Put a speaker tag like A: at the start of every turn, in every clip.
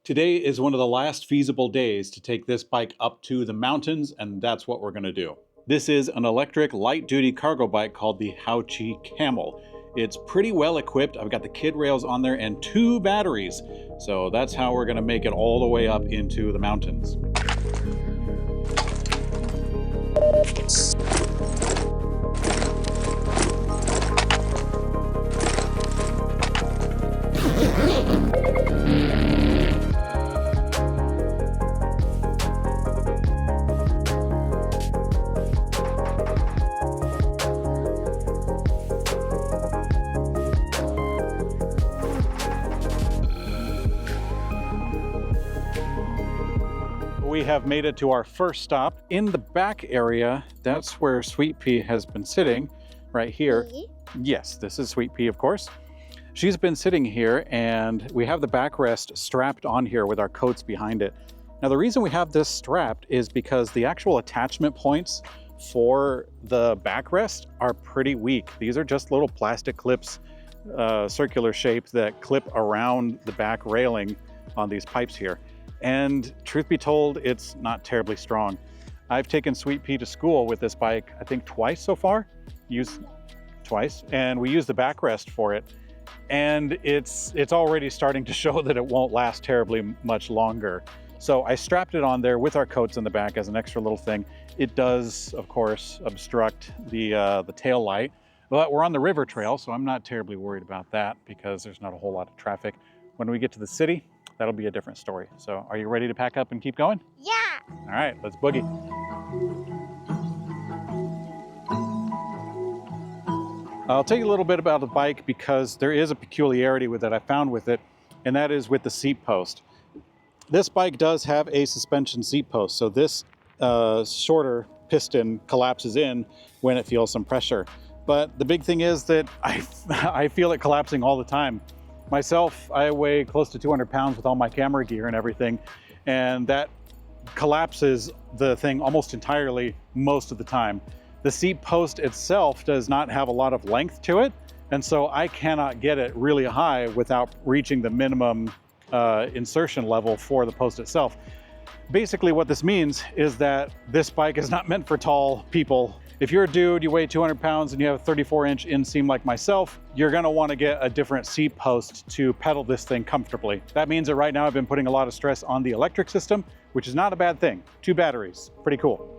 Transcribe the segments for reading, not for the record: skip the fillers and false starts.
A: Today is one of the last feasible days to take this bike up to the mountains, and that's what we're going to do. This is an electric light-duty cargo bike called the Haoqi Camel. It's pretty well equipped. I've got the kid rails on there and 2 batteries. So that's how we're going to make it all the way up into the mountains. We have made it to our first stop. In the back area, that's where Sweet Pea has been sitting, right here. Yes, this is Sweet Pea, of course. She's been sitting here, and we have the backrest strapped on here with our coats behind it. Now, the reason we have this strapped is because the actual attachment points for the backrest are pretty weak. These are just little plastic clips, circular shape, that clip around the back railing on these pipes here. And truth be told, it's not terribly strong. I've taken Sweet Pea to school with this bike, I think twice so far, twice, and we use the backrest for it. And it's already starting to show that it won't last terribly much longer. So I strapped it on there with our coats in the back as an extra little thing. It does, of course, obstruct the tail light, but we're on the river trail, so I'm not terribly worried about that because there's not a whole lot of traffic. When we get to the city, that'll be a different story. So are you ready to pack up and keep going?
B: Yeah.
A: All right, let's boogie. I'll tell you a little bit about the bike because there is a peculiarity with it I found with it, and that is with the seat post. This bike does have a suspension seat post, so this shorter piston collapses in when it feels some pressure. But the big thing is that I feel it collapsing all the time. Myself, I weigh close to 200 pounds with all my camera gear and everything, and that collapses the thing almost entirely most of the time. The seat post itself does not have a lot of length to it, and so I cannot get it really high without reaching the minimum insertion level for the post itself. Basically what this means is that this bike is not meant for tall people. If you're a dude, you weigh 200 pounds and you have a 34-inch inseam like myself, you're gonna wanna get a different seat post to pedal this thing comfortably. That means that right now I've been putting a lot of stress on the electric system, which is not a bad thing. 2 batteries, pretty cool.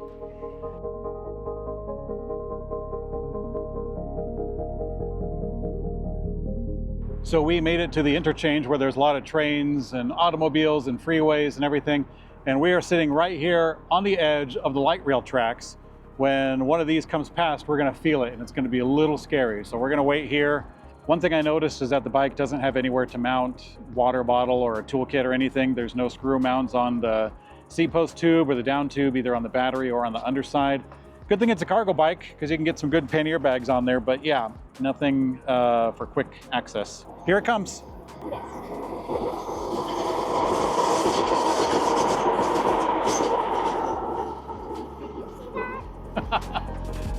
A: So we made it to the interchange where there's a lot of trains and automobiles and freeways and everything. And we are sitting right here on the edge of the light rail tracks. When one of these comes past, we're gonna feel it and it's gonna be a little scary. So we're gonna wait here. One thing I noticed is that the bike doesn't have anywhere to mount water bottle or a toolkit or anything. There's no screw mounts on the seat post tube or the down tube, either on the battery or on the underside. Good thing it's a cargo bike because you can get some good pannier bags on there, but yeah, nothing for quick access. Here it comes.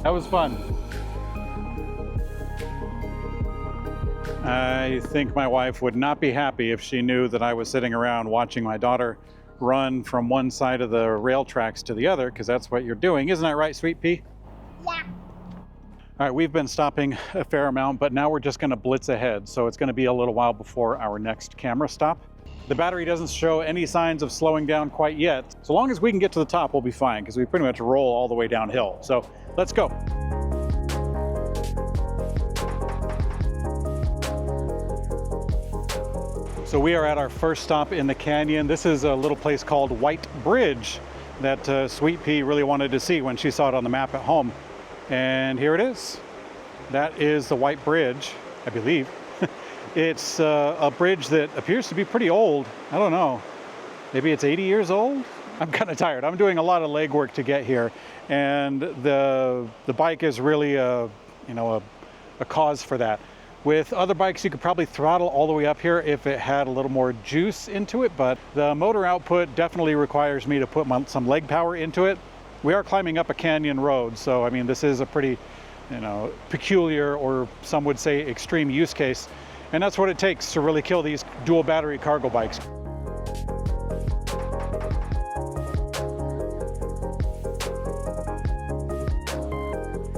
A: That was fun. I think my wife would not be happy if she knew that I was sitting around watching my daughter run from one side of the rail tracks to the other, because that's what you're doing. Isn't that right, Sweet Pea?
B: Yeah.
A: All right, we've been stopping a fair amount, but now we're just gonna blitz ahead. So it's gonna be a little while before our next camera stop. The battery doesn't show any signs of slowing down quite yet. So long as we can get to the top, we'll be fine, because we pretty much roll all the way downhill. So let's go. So we are at our first stop in the canyon. This is a little place called White Bridge that Sweet Pea really wanted to see when she saw it on the map at home. And here it is. That is the White Bridge, I believe. It's a bridge that appears to be pretty old. I don't know, maybe it's 80 years old? I'm kind of tired. I'm doing a lot of legwork to get here. And the bike is really a cause for that. With other bikes, you could probably throttle all the way up here if it had a little more juice into it, but the motor output definitely requires me to put some leg power into it. We are climbing up a canyon road, so I mean, this is a pretty, peculiar, or some would say extreme use case. And that's what it takes to really kill these dual battery cargo bikes.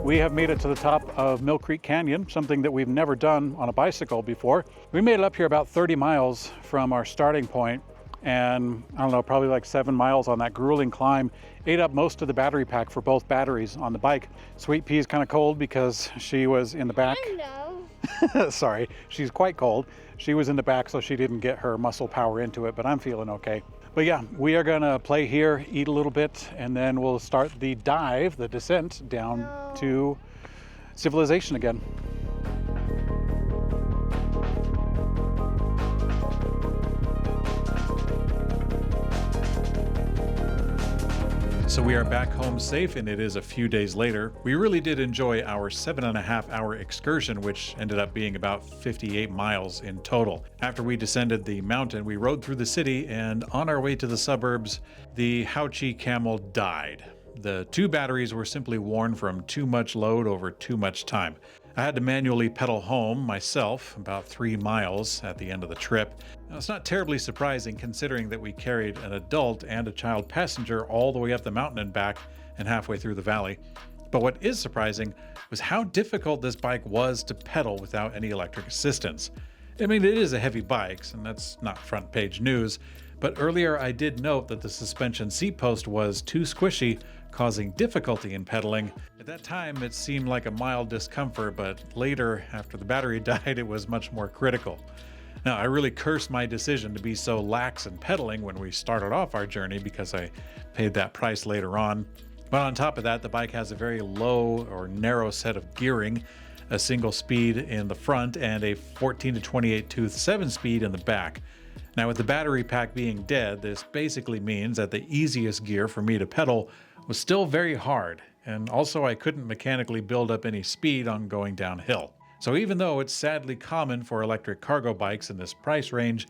A: We have made it to the top of Mill Creek Canyon, something that we've never done on a bicycle before. We made it up here about 30 miles from our starting point, and I don't know, probably like 7 miles on that grueling climb. Ate up most of the battery pack for both batteries on the bike. Sweet Pea is kind of cold because she was in the back.
B: I know.
A: Sorry, she's quite cold. She was in the back, so she didn't get her muscle power into it, but I'm feeling okay. But yeah, we are gonna play here, eat a little bit, and then we'll start the dive, the descent down to civilization again. So we are back home safe, and it is a few days later. We really did enjoy our 7.5-hour excursion, which ended up being about 58 miles in total. After we descended the mountain, we rode through the city, and on our way to the suburbs, the Haoqi Camel died. The 2 batteries were simply worn from too much load over too much time. I had to manually pedal home myself, about 3 miles at the end of the trip. Now, it's not terribly surprising considering that we carried an adult and a child passenger all the way up the mountain and back and halfway through the valley. But what is surprising was how difficult this bike was to pedal without any electric assistance. I mean, it is a heavy bike, and that's not front page news, but earlier I did note that the suspension seat post was too squishy, causing difficulty in pedaling. At that time, it seemed like a mild discomfort, but later, after the battery died, it was much more critical. Now, I really curse my decision to be so lax in pedaling when we started off our journey because I paid that price later on. But on top of that, the bike has a very low or narrow set of gearing, a single speed in the front, and a 14 to 28 tooth 7-speed in the back. Now, with the battery pack being dead, this basically means that the easiest gear for me to pedal was still very hard, and also I couldn't mechanically build up any speed on going downhill. So even though it's sadly common for electric cargo bikes in this price range,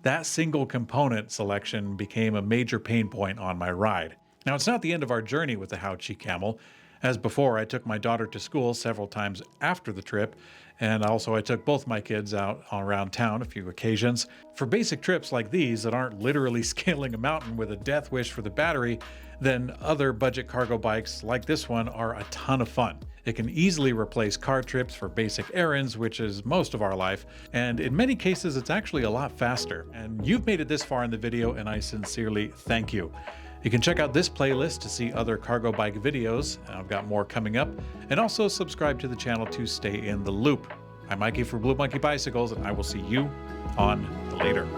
A: that single component selection became a major pain point on my ride. Now, it's not the end of our journey with the Haoqi Camel. As before, I took my daughter to school several times after the trip, and also I took both my kids out around town a few occasions. For basic trips like these that aren't literally scaling a mountain with a death wish for the battery, then other budget cargo bikes like this one are a ton of fun. It can easily replace car trips for basic errands, which is most of our life, and in many cases it's actually a lot faster. And you've made it this far in the video, and I sincerely thank you. You can check out this playlist to see other cargo bike videos. I've got more coming up, and also subscribe to the channel to stay in the loop. I'm Mikey for Blue Monkey Bicycles, and I will see you on the later.